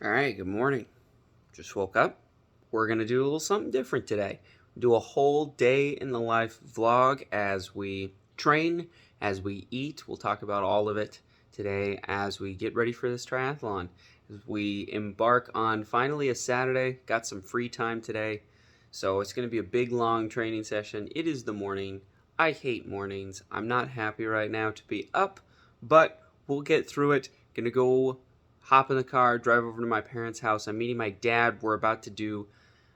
All right, good morning. Just woke up. We're going to do a little something different today. Do a whole day in the life vlog as we train, as we eat. We'll talk about all of it today as we get ready for this triathlon. As we embark on finally a Saturday, got some free time today. So it's going to be a big, long training session. It is the morning. I hate mornings. I'm not happy right now to be up, but we'll get through it. Gonna go hop in the car, drive over to my parents' house. I'm meeting my dad. We're about to do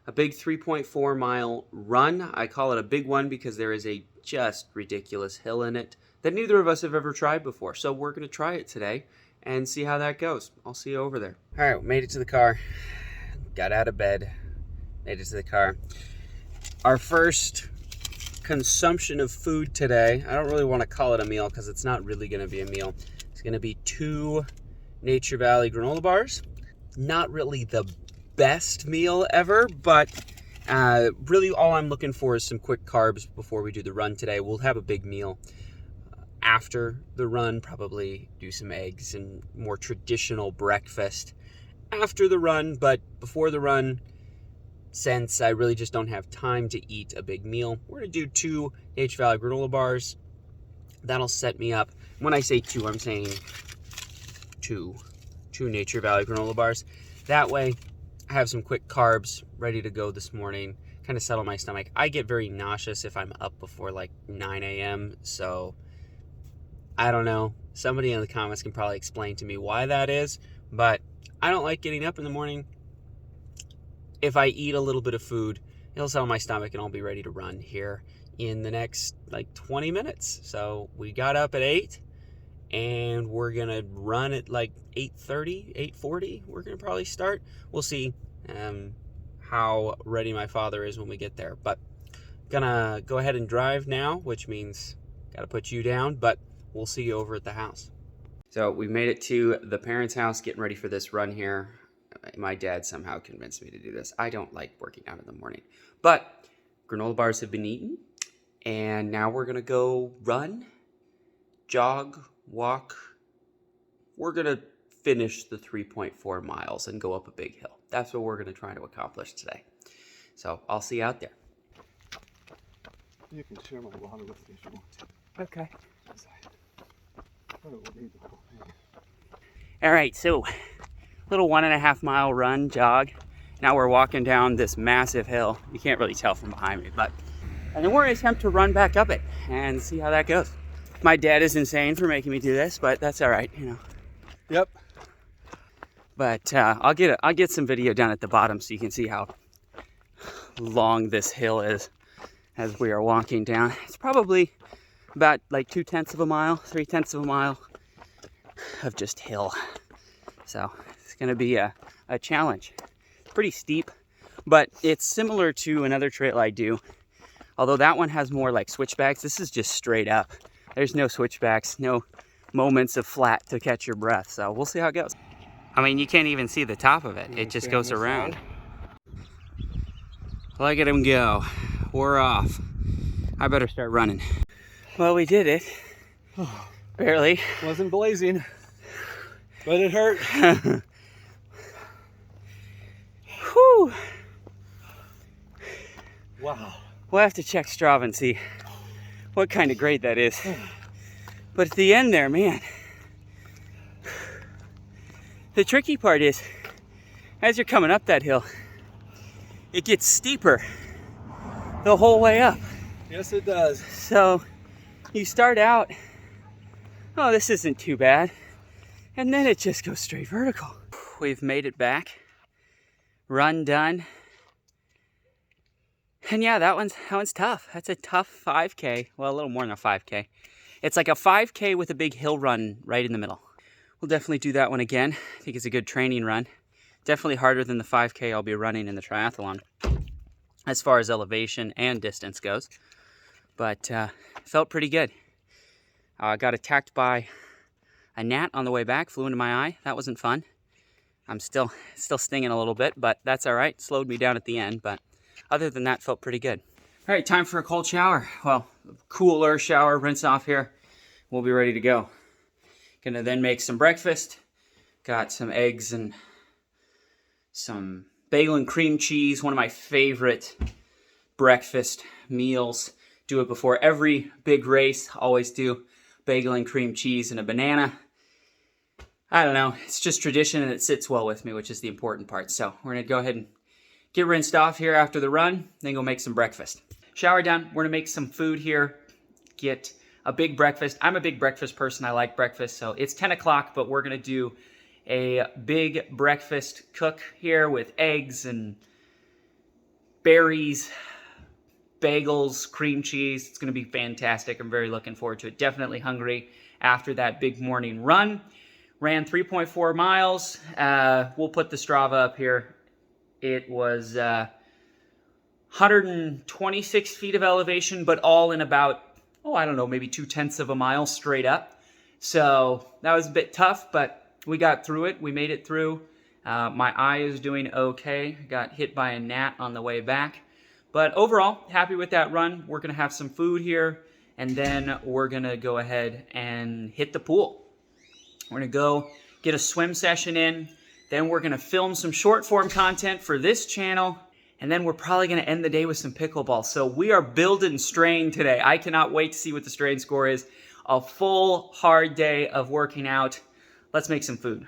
a big 3.4 mile run. I call it a big one because there is a just ridiculous hill in it that neither of us have ever tried before. So we're going to try it today and see how that goes. I'll see you over there. All right, made it to the car. Got out of bed. Made it to the car. Our first consumption of food today, I don't really want to call it a meal because it's not really going to be a meal. It's going to be 2 Nature Valley granola bars. Not really the best meal ever, but really all I'm looking for is some quick carbs before we do the run today. We'll have a big meal after the run, probably do some eggs and more traditional breakfast after the run, but before the run, since I really just don't have time to eat a big meal, we're going to do 2 Nature Valley granola bars. That'll set me up. When I say 2, I'm saying two Nature Valley granola bars. That way, I have some quick carbs ready to go this morning, kind of settle my stomach. I get very nauseous if I'm up before like 9 a.m., so I don't know. Somebody in the comments can probably explain to me why that is, but I don't like getting up in the morning. If I eat a little bit of food, it'll settle my stomach and I'll be ready to run here in the next like 20 minutes. So we got up at 8 and we're gonna run at like 8:30, 8:40. We're gonna probably start. We'll see how ready my father is when we get there. But gonna go ahead and drive now, which means gotta put you down, but we'll see you over at the house. So we made it to the parents' house, getting ready for this run here. My dad somehow convinced me to do this. I don't like working out in the morning, but granola bars have been eaten, and now we're gonna go run, jog, walk. We're gonna finish the 3.4 miles and go up a big hill. That's what we're gonna try to accomplish today. So I'll see you out there. You can share my water with me if you want to. Okay. Oh, All right, so little 1.5 mile run, jog. Now we're walking down this massive hill. You can't really tell from behind me, and then we're gonna attempt to run back up it and see how that goes. My dad is insane for making me do this, but that's all right, you know. Yep. But I'll get some video down at the bottom so you can see how long this hill is as we are walking down. It's probably about like 0.2 of a mile, 0.3 of a mile of just hill. So it's gonna be a challenge. It's pretty steep, but it's similar to another trail I do. Although that one has more like switchbacks, this is just straight up. There's no switchbacks, no moments of flat to catch your breath. So we'll see how it goes. I mean, you can't even see the top of it. It just goes around. Look at him go. We're off. I better start running. Well, we did it. Barely. Wasn't blazing, but it hurt. Whew. Wow. We'll have to check Strava and see what kind of grade that is. But at the end there, man, the tricky part is, as you're coming up that hill, it gets steeper the whole way up. Yes, it does. So you start out, oh, this isn't too bad. And then it just goes straight vertical. We've made it back. Run done. And yeah, that one's tough. That's a tough 5K. Well, a little more than a 5K. It's like a 5K with a big hill run right in the middle. We'll definitely do that one again. I think it's a good training run. Definitely harder than the 5K I'll be running in the triathlon as far as elevation and distance goes. But felt pretty good. I got attacked by a gnat on the way back, flew into my eye. That wasn't fun. I'm still stinging a little bit, but that's all right. Slowed me down at the end, but other than that, felt pretty good. All right, time for a cold shower. Well, cooler shower, rinse off here. We'll be ready to go. Gonna then make some breakfast. Got some eggs and some bagel and cream cheese, one of my favorite breakfast meals. Do it before every big race. Always do bagel and cream cheese and a banana. I don't know. It's just tradition and it sits well with me, which is the important part. So we're going to go ahead and get rinsed off here after the run, then go make some breakfast. Shower done. We're going to make some food here. Get a big breakfast. I'm a big breakfast person. I like breakfast. So it's 10 o'clock, but we're going to do a big breakfast cook here with eggs and berries, bagels, cream cheese. It's going to be fantastic. I'm very looking forward to it. Definitely hungry after that big morning run. Ran 3.4 miles. We'll put the Strava up here. It was 126 feet of elevation, but all in about, I don't know, maybe 0.2 of a mile straight up. So that was a bit tough, but we got through it. We made it through. My eye is doing okay. Got hit by a gnat on the way back. But overall, happy with that run. We're going to have some food here, and then we're going to go ahead and hit the pool. We're going to go get a swim session in. Then we're going to film some short form content for this channel. And then we're probably going to end the day with some pickleball. So we are building strain today. I cannot wait to see what the strain score is. A full, hard day of working out. Let's make some food.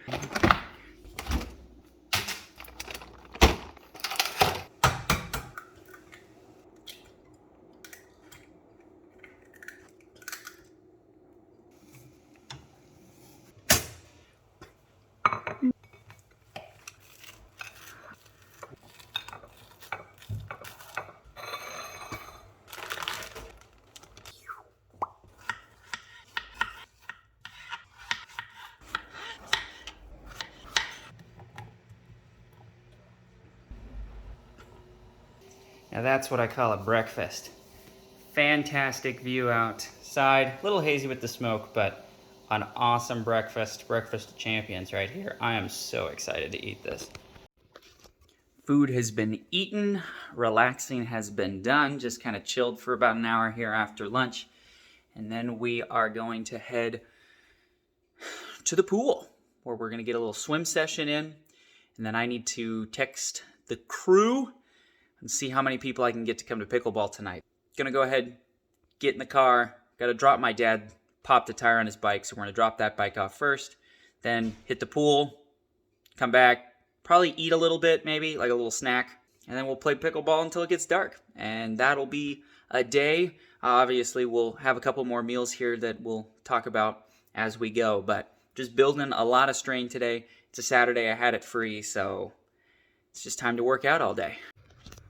Now that's what I call a breakfast. Fantastic view outside. A little hazy with the smoke, but an awesome breakfast. Breakfast of champions right here. I am so excited to eat this. Food has been eaten. Relaxing has been done. Just kind of chilled for about an hour here after lunch. And then we are going to head to the pool, where we're going to get a little swim session in. And then I need to text the crew and see how many people I can get to come to pickleball tonight. Gonna go ahead, get in the car. Gotta drop my dad, popped a tire on his bike, so we're gonna drop that bike off first. Then hit the pool, come back, probably eat a little bit, maybe, like a little snack. And then we'll play pickleball until it gets dark. And that'll be a day. Obviously, we'll have a couple more meals here that we'll talk about as we go. But just building a lot of strain today. It's a Saturday, I had it free, so it's just time to work out all day.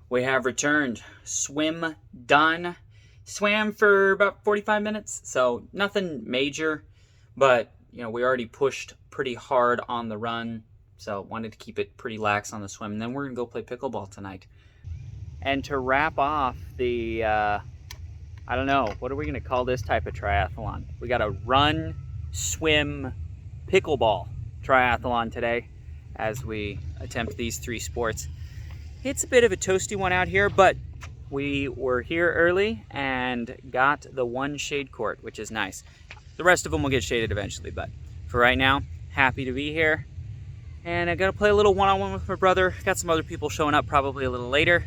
We have returned. Swim done. Swam for about 45 minutes, so nothing major, but we already pushed pretty hard on the run, so wanted to keep it pretty lax on the swim. And then we're gonna go play pickleball tonight. And to wrap off the, I don't know, what are we gonna call this type of triathlon? We got a run, swim, pickleball triathlon today as we attempt these three sports. It's a bit of a toasty one out here, but we were here early and got the one shade court, which is nice. The rest of them will get shaded eventually, but for right now, happy to be here. And I gotta play a little one-on-one with my brother. Got some other people showing up probably a little later,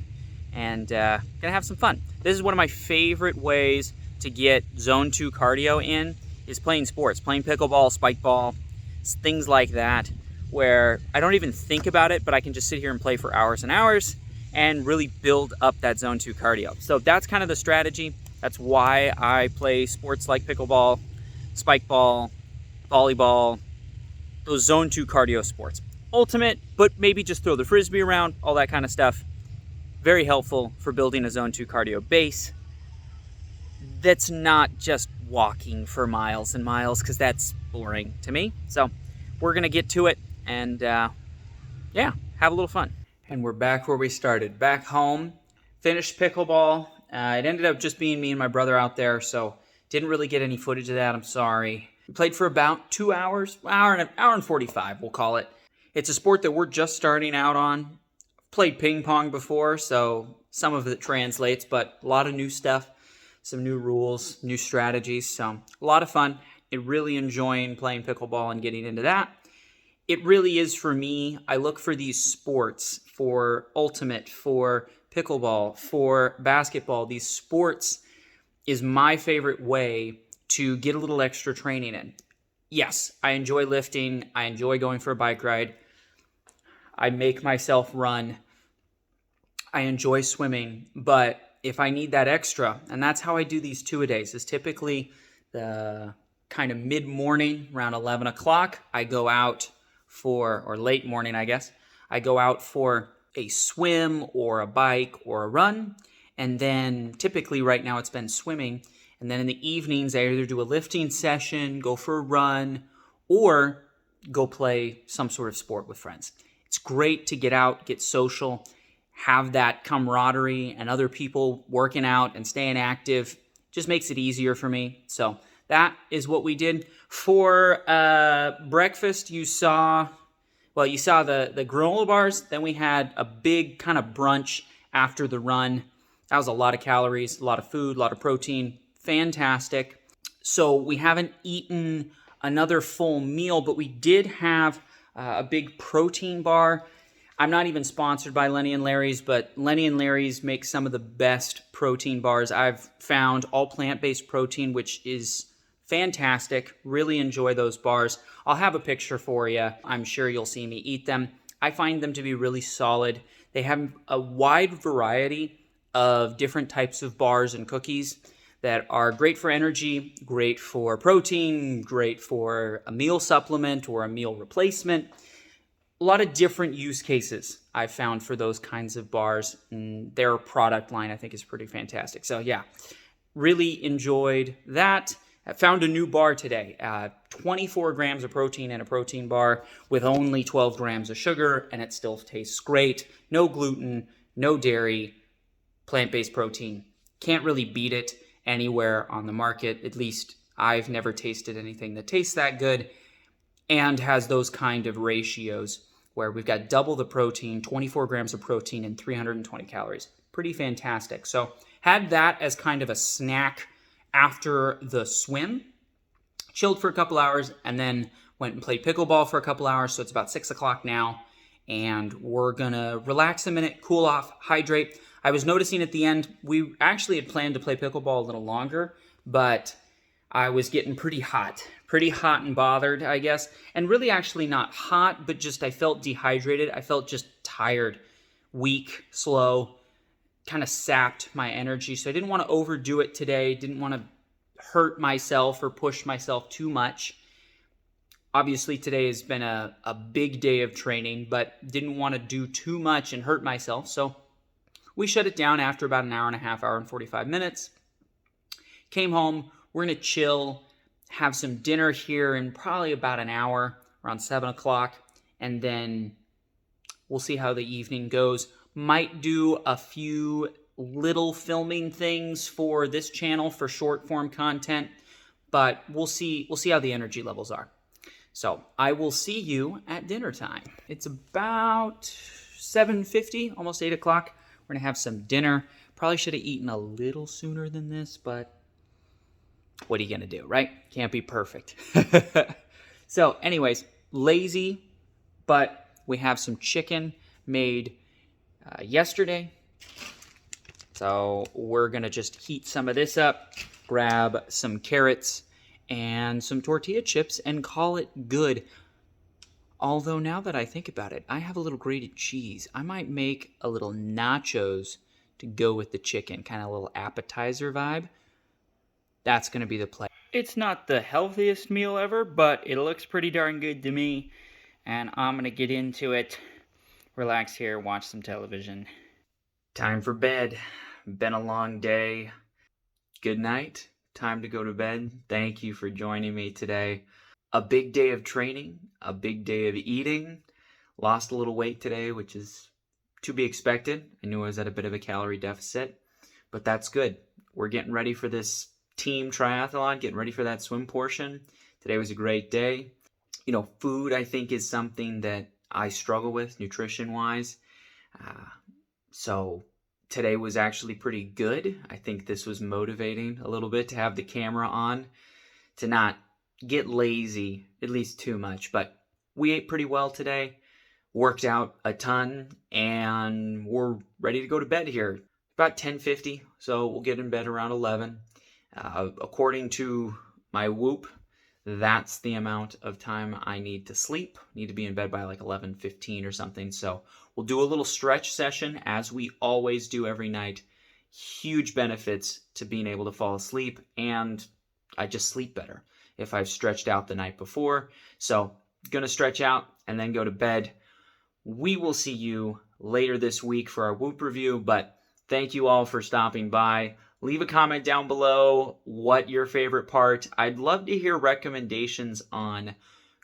and gonna have some fun. This is one of my favorite ways to get zone 2 cardio in, is playing sports, playing pickleball, spike ball, things like that, where I don't even think about it, but I can just sit here and play for hours and hours and really build up that zone 2 cardio. So that's kind of the strategy. That's why I play sports like pickleball, spike ball, volleyball, those zone 2 cardio sports. Ultimate, but maybe just throw the frisbee around, all that kind of stuff. Very helpful for building a zone 2 cardio base. That's not just walking for miles and miles, because that's boring to me. So we're gonna get to it and yeah, have a little fun. And we're back where we started, back home. Finished pickleball. It ended up just being me and my brother out there, so didn't really get any footage of that. I'm sorry. We played for about 2 hours, hour and 45, we'll call it. It's a sport that we're just starting out on. Played ping pong before, so some of it translates, but a lot of new stuff, some new rules, new strategies, so a lot of fun. Really enjoying playing pickleball and getting into that. it really is for me. I look for these sports, for ultimate, for pickleball, for basketball. These sports is my favorite way to get a little extra training in. Yes, I enjoy lifting. I enjoy going for a bike ride. I make myself run. I enjoy swimming. But if I need that extra, and that's how I do these two-a-days, is typically the kind of mid-morning, around 11 o'clock, I go out for, or late morning, I guess, I go out for a swim or a bike or a run. And then typically right now it's been swimming. And then in the evenings, I either do a lifting session, go for a run, or go play some sort of sport with friends. It's great to get out, get social, have that camaraderie and other people working out and staying active. Just makes it easier for me. So that is what we did. For breakfast, you saw the granola bars. Then we had a big kind of brunch after the run. That was a lot of calories, a lot of food, a lot of protein. Fantastic. So we haven't eaten another full meal, but we did have a big protein bar. I'm not even sponsored by Lenny and Larry's, but Lenny and Larry's make some of the best protein bars I've found. All plant-based protein, which is fantastic. Really enjoy those bars. I'll have a picture for you. I'm sure you'll see me eat them. I find them to be really solid. They have a wide variety of different types of bars and cookies that are great for energy, great for protein, great for a meal supplement or a meal replacement. A lot of different use cases I've found for those kinds of bars. And their product line, I think, is pretty fantastic. So yeah, really enjoyed that. I found a new bar today. 24 grams of protein in a protein bar with only 12 grams of sugar, and it still tastes great. No gluten, no dairy, plant-based protein. Can't really beat it anywhere on the market. At least I've never tasted anything that tastes that good and has those kind of ratios where we've got double the protein, 24 grams of protein, and 320 calories. Pretty fantastic. So had that as kind of a snack after the swim, chilled for a couple hours, and then went and played pickleball for a couple hours. So it's about 6 o'clock now, and we're gonna relax a minute, cool off, hydrate. I was noticing at the end, we actually had planned to play pickleball a little longer, but I was getting pretty hot and bothered, I guess. And really actually not hot, but just I felt dehydrated. I felt just tired, weak, slow, kind of sapped my energy. So I didn't want to overdo it today. Didn't want to hurt myself or push myself too much. Obviously, today has been a big day of training, but didn't want to do too much and hurt myself. So we shut it down after about an hour and a half, hour and 45 minutes. Came home. We're going to chill, have some dinner here in probably about an hour, around 7 o'clock, and then we'll see how the evening goes. Might do a few little filming things for this channel for short form content, but we'll see how the energy levels are. So I will see you at dinner time. It's about 7:50, almost 8 o'clock. We're going to have some dinner. Probably should have eaten a little sooner than this, but what are you going to do, right? Can't be perfect. So anyways, lazy, but we have some chicken made yesterday. So we're going to just heat some of this up, grab some carrots and some tortilla chips and call it good. Although now that I think about it, I have a little grated cheese. I might make a little nachos to go with the chicken, kind of a little appetizer vibe. That's going to be the play. It's not the healthiest meal ever, but it looks pretty darn good to me. And I'm going to get into it, relax here, watch some television. Time for bed. Been a long day. Good night. Time to go to bed. Thank you for joining me today. A big day of training, a big day of eating. Lost a little weight today, which is to be expected. I knew I was at a bit of a calorie deficit, but that's good. We're getting ready for this team triathlon, getting ready for that swim portion. Today was a great day. You know, food, I think, is something that I struggle with nutrition-wise. So today was actually pretty good. I think this was motivating a little bit to have the camera on, to not get lazy, at least too much. But we ate pretty well today, worked out a ton, and we're ready to go to bed here. About 10:50, so we'll get in bed around 11. According to my Whoop, that's the amount of time I need to sleep. Need to be in bed by like 11:15 or something. So we'll do a little stretch session as we always do every night. Huge benefits to being able to fall asleep, and I just sleep better if I've stretched out the night before. So gonna stretch out and then go to bed. We will see you later this week for our Whoop review, but thank you all for stopping by. Leave a comment down below what your favorite part. I'd love to hear recommendations on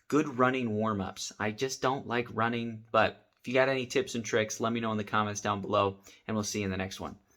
good running warm-ups. I just don't like running, but if you got any tips and tricks, let me know in the comments down below, and we'll see you in the next one.